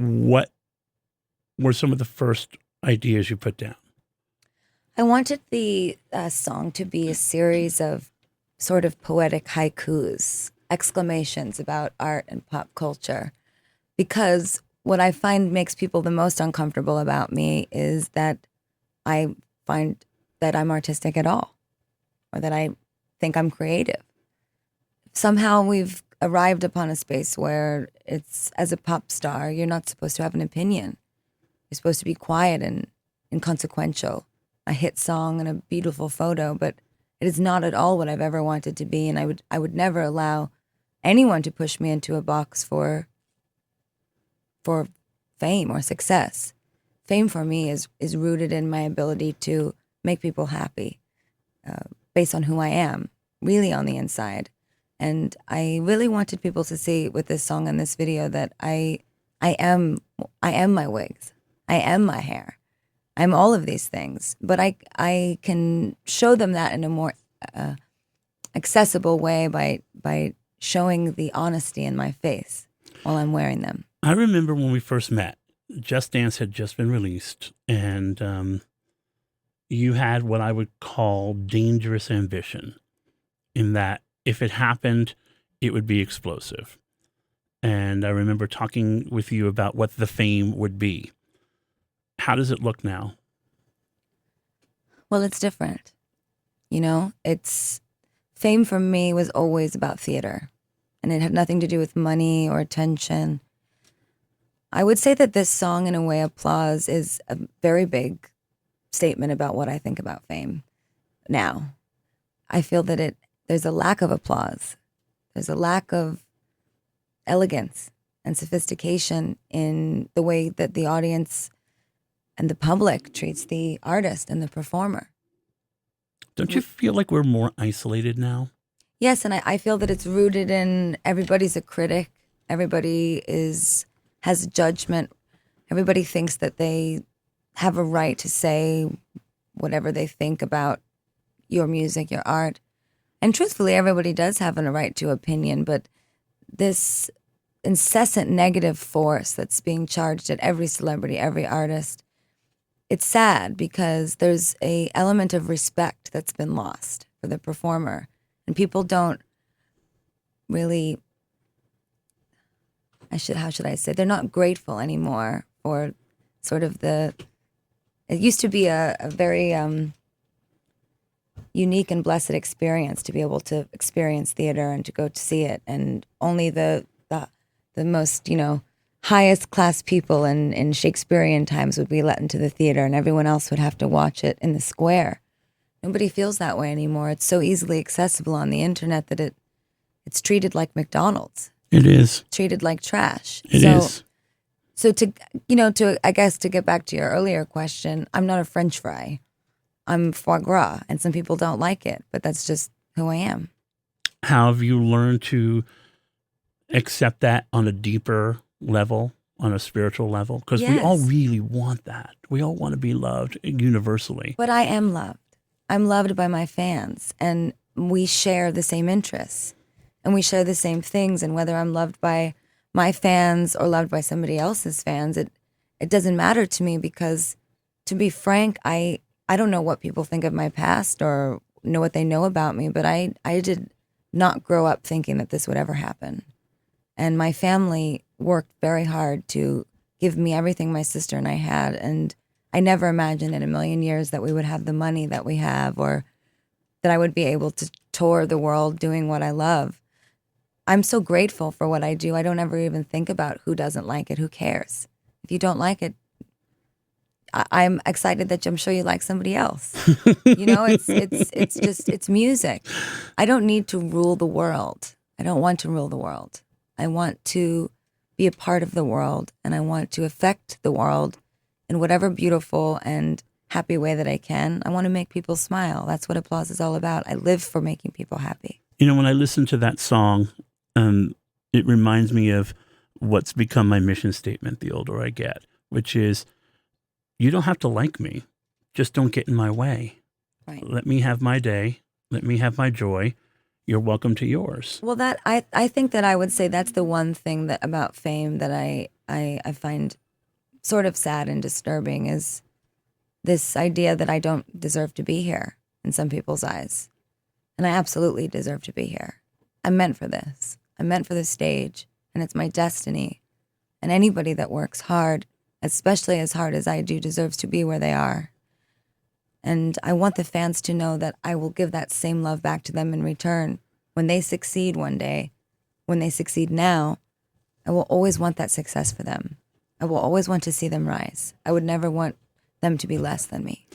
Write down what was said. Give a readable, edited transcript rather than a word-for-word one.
what were some of the first ideas you put down? I wanted the song to be a series of sort of poetic haikus, exclamations about art and pop culture. Because what I find makes people the most uncomfortable about me is that I find that I'm artistic at all, or that I think I'm creative. Somehow we've arrived upon a space where it's, as a pop star, you're not supposed to have an opinion. You're supposed to be quiet and inconsequential. A hit song and a beautiful photo, but it is not at all what I've ever wanted to be, and I would never allow anyone to push me into a box for fame or success. Fame for me is rooted in my ability to make people happy, based on who I am, really on the inside. And I really wanted people to see with this song and this video that I am my wigs, I am my hair, I'm all of these things, but I can show them that in a more accessible way by showing the honesty in my face while I'm wearing them. I remember when we first met, Just Dance had just been released, and you had what I would call dangerous ambition, in that if it happened, it would be explosive. And I remember talking with you about what the fame would be. How does it look now? Well, it's different. You know, fame for me was always about theater, and it had nothing to do with money or attention. I would say that this song, in a way, Applause, is a very big statement about what I think about fame now. I feel that there's a lack of applause. There's a lack of elegance and sophistication in the way that the audience and the public treats the artist and the performer. Don't you feel like we're more isolated now? Yes, and I feel that it's rooted in everybody's a critic. Everybody has judgment. Everybody thinks that they have a right to say whatever they think about your music, your art. And truthfully, everybody does have a right to opinion, but this incessant negative force that's being charged at every celebrity, every artist, it's sad because there's a element of respect that's been lost for the performer, and people don't really, how should I say, they're not grateful anymore for sort of it used to be a very unique and blessed experience to be able to experience theater and to go to see it, and only the most, highest class people in Shakespearean times would be let into the theater, and everyone else would have to watch it in the square. Nobody feels that way anymore. It's so easily accessible on the internet that it's treated like McDonald's. It is. Treated like trash. It is. So to get back to your earlier question, I'm not a French fry. I'm foie gras, and some people don't like it, but that's just who I am. How have you learned to accept that on a deeper level, on a spiritual level? Because we all really want that. We all want to be loved universally. But I am loved. I'm loved by my fans, and we share the same interests, and we share the same things. And whether I'm loved by my fans or loved by somebody else's fans, it doesn't matter to me, because, to be frank, I don't know what people think of my past or know what they know about me, but I did not grow up thinking that this would ever happen. And my family worked very hard to give me everything my sister and I had, and I never imagined in a million years that we would have the money that we have, or that I would be able to tour the world doing what I love. I'm so grateful for what I do. I don't ever even think about who doesn't like it. Who cares? If you don't like it, I'm excited that I'm sure you like somebody else. It's music. I don't need to rule the world. I don't want to rule the world. I want to be a part of the world, and I want to affect the world in whatever beautiful and happy way that I can. I want to make people smile. That's what Applause is all about. I live for making people happy. When I listen to that song, it reminds me of what's become my mission statement the older I get, which is, you don't have to like me. Just don't get in my way. Right. Let me have my day. Let me have my joy. You're welcome to yours. Well, I think that I would say that's the one thing that about fame that I I find sort of sad and disturbing is this idea that I don't deserve to be here in some people's eyes. And I absolutely deserve to be here. I'm meant for this. I'm meant for this stage, and it's my destiny. And anybody that works hard, especially as hard as I do, deserves to be where they are. And I want the fans to know that I will give that same love back to them in return. When they succeed one day, when they succeed now, I will always want that success for them. I will always want to see them rise. I would never want them to be less than me.